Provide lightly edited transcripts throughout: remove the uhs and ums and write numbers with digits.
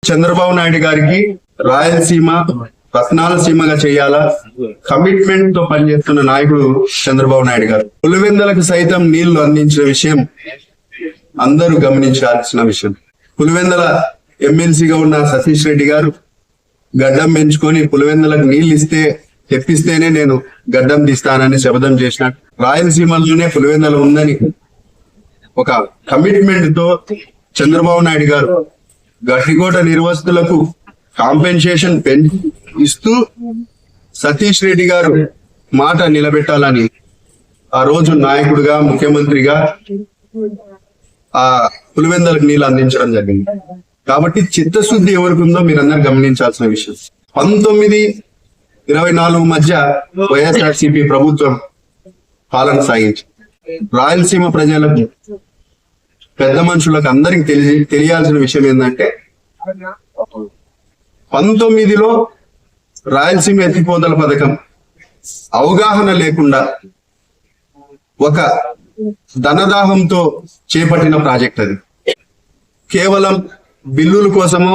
చంద్రబాబు నాయుడు గారికి రాయలసీమ రత్నాల సీమగా చేయాలా కమిట్మెంట్ తో పనిచేస్తున్న నాయకుడు చంద్రబాబు నాయుడు గారు. పులివెందులకు సైతం నీళ్లు అందించిన విషయం అందరూ గమనించాల్సిన విషయం. పులివెందుల ఎమ్మెల్సీగా ఉన్న సతీష్ రెడ్డి గారు గడ్డం పెంచుకొని పులివెందులకు నీళ్లు తెప్పిస్తేనే నేను గడ్డం తీస్తానని శపథం చేసినట్టు రాయలసీమలోనే పులివెందుల ఉందని ఒక కమిట్మెంట్ తో చంద్రబాబు నాయుడు గారు గట్టికోట నిర్వాసితులకు కాంపెన్సేషన్ ఇస్తూ సతీష్ రెడ్డి గారు మాట నిలబెట్టాలని ఆ రోజు నాయకుడిగా ముఖ్యమంత్రిగా ఆ పులివెందులకు నీళ్ళు అందించడం జరిగింది. కాబట్టి చిత్తశుద్ధి ఎవరికి ఉందో మీరందరూ గమనించాల్సిన విషయం. 19-24 మధ్య వైఎస్ఆర్సీపీ ప్రభుత్వం పాలన సాగించి రాయలసీమ ప్రజలకు పెద్ద మనుషులకు అందరికి తెలియాల్సిన విషయం ఏంటంటే 19లో రాయలసీమ ఎత్తిపోతల పథకం అవగాహన లేకుండా ఒక ధనదాహంతో చేపట్టిన ప్రాజెక్ట్ అది. కేవలం బిల్లుల కోసము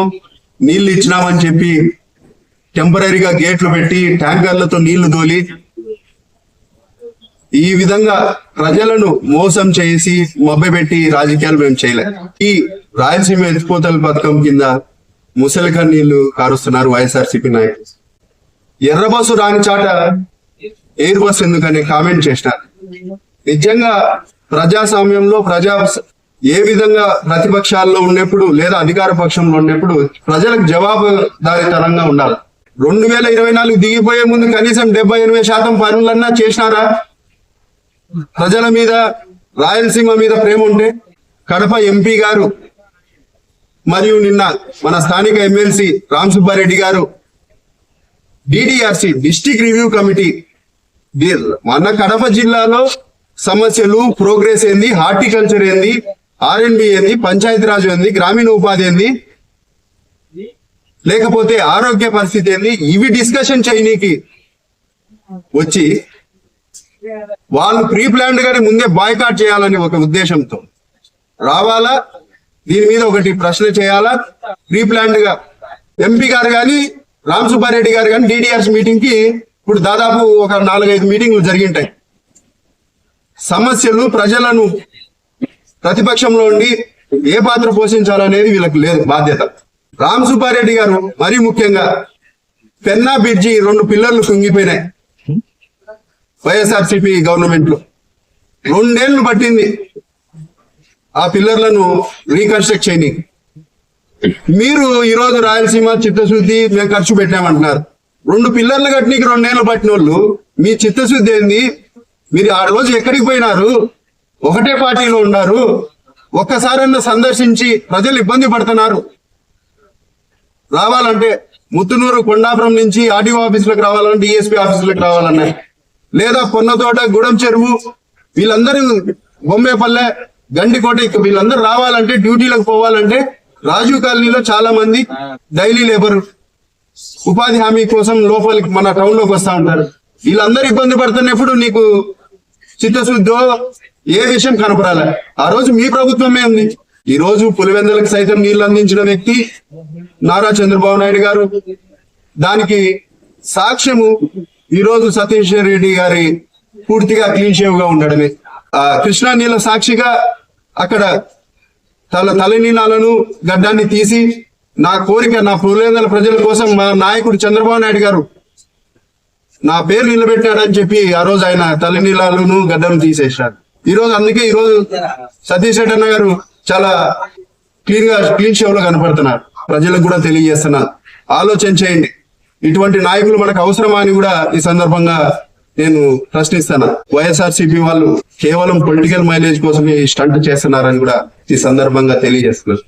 నీళ్లు ఇచ్చినామని చెప్పి టెంపరీగా గేట్లు పెట్టి ట్యాంకర్లతో నీళ్లు తోలి ఈ విధంగా ప్రజలను మోసం చేసి మభ్యపెట్టి రాజకీయాలు మేము చేయలేం. ఈ రాయలసీమ ఎత్తిపోతల పథకం కింద ముసలిక నీళ్లు కారుస్తున్నారు వైఎస్ఆర్సీపీ నాయకులు. ఎర్ర బస్సు రాని చాట ఎయిర్ బస్ ఎందుకని కామెంట్ చేసినారు. నిజంగా ప్రజాస్వామ్యంలో ఏ విధంగా ప్రతిపక్షాల్లో ఉన్నప్పుడు లేదా అధికార పక్షంలో ఉన్నప్పుడు ప్రజలకు జవాబుదారీతనంగా ఉండాలి. 2024 దిగిపోయే ముందు కనీసం 70-80% పనులన్నా చేసినారా? ప్రజల మీద రాయలసీమ మీద ప్రేమ ఉంటే కడప ఎంపీ గారు మరియు నిన్న మన స్థానిక ఎమ్మెల్సీ రామ్ సుబ్బారెడ్డి గారు డిడిఆర్సి డిస్ట్రిక్ట్ రివ్యూ కమిటీ మన కడప జిల్లాలో సమస్యలు ప్రోగ్రెస్ ఏంది, హార్టికల్చర్ ఏంది, R&B ఏంది, పంచాయతీరాజ్ ఏంది, గ్రామీణ ఉపాధి ఏంది, లేకపోతే ఆరోగ్య పరిస్థితి ఏంది, ఇవి డిస్కషన్ చేయనీకి వచ్చి వాళ్ళు ప్రీ ప్లాన్డ్ గానే ముందే బాయ్కాట్ చేయాలని ఒక ఉద్దేశంతో రావాలా. దీని మీద ఒకటి ప్రశ్న చేయాలా. ప్రీ ప్లాన్డ్ గా ఎంపీ గారు కానీ రామ్ సుబ్బారెడ్డి గారు కానీ డిడిఆర్స్ మీటింగ్ కి ఇప్పుడు దాదాపు ఒక 4-5 మీటింగ్లు జరిగింటాయి. సమస్యలు ప్రజలను ప్రతిపక్షంలో ఉండి ఏ పాత్ర పోషించాలనేది వీళ్ళకి లేదు బాధ్యత. రామ్ సుబ్బారెడ్డి గారు మరీ ముఖ్యంగా పెన్నా బ్రిడ్జి 2 పిల్లర్లు కుంగిపోయినాయి. వైఎస్ఆర్సీపీ గవర్నమెంట్ లో 2 ఏళ్లు పట్టింది ఆ పిల్లర్లను రీకన్స్ట్రక్ట్ చేయని. మీరు ఈరోజు రాయలసీమ చిత్తశుద్ధి మేము ఖర్చు పెట్టామంటున్నారు. 2 పిల్లర్లు కట్టినీకి 2 ఏళ్లు పట్టిన వాళ్ళు మీ చిత్తశుద్ధి ఏంది? మీరు ఆ రోజు ఎక్కడికి పోయినారు? ఒకటే పార్టీలో ఉన్నారు. ఒక్కసారన్నా సందర్శించి ప్రజలు ఇబ్బంది పడుతున్నారు. రావాలంటే ముత్తునూరు కొండాపురం నుంచి ఆర్డీఓ ఆఫీసులకు రావాలన్నా డిఎస్పీ ఆఫీసులకు రావాలన్నా, లేదా పొన్నతోట గూడెం చెరువు వీళ్ళందరూ బొమ్మేపల్లె గండికోట వీళ్ళందరూ రావాలంటే డ్యూటీలకు పోవాలంటే రాజీవ్ కాలనీలో చాలా మంది డైలీ లేబర్ ఉపాధి హామీ కోసం లోపలికి మన టౌన్ లోకి వస్తా ఉంటారు. వీళ్ళందరూ ఇబ్బంది పడుతున్నప్పుడు నీకు చిత్తశుద్ధో ఏ విషయం కనపడాలి? ఆ రోజు మీ ప్రభుత్వమే ఉంది. ఈ రోజు పులివెందులకు సైతం నీళ్లు అందించిన వ్యక్తి నారా చంద్రబాబు నాయుడు గారు. దానికి సాక్ష్యము ఈ రోజు సతీష్ రెడ్డి గారి పూర్తిగా క్లీన్ షేవ్ గా ఉండడమే. కృష్ణా నీళ్ళ సాక్షిగా అక్కడ తలనీలాలను గడ్డాన్ని తీసి నా కోరిక నా పులివెందుల ప్రజల కోసం మా నాయకుడు చంద్రబాబు నాయుడు గారు నా పేరు నిలబెట్టాడని చెప్పి ఆ రోజు ఆయన తలనీలాలను గడ్డను తీసేశారు. అందుకే ఈ రోజు సతీష్ రెడ్డి అన్న గారు చాలా క్లీన్ షేవ్ లో కనపడుతున్నారు. ప్రజలకు కూడా తెలియజేస్తున్నారు. ఆలోచన చేయండి. ఇటువంటి నాయకులు మనకు అవసరమా అని కూడా ఈ సందర్భంగా నేను ప్రశ్నిస్తాను. వైఎస్ఆర్సీపీ వాళ్ళు కేవలం పొలిటికల్ మైలేజ్ కోసమే స్టంట్ చేస్తున్నారని కూడా ఈ సందర్భంగా తెలియజేస్తున్నారు.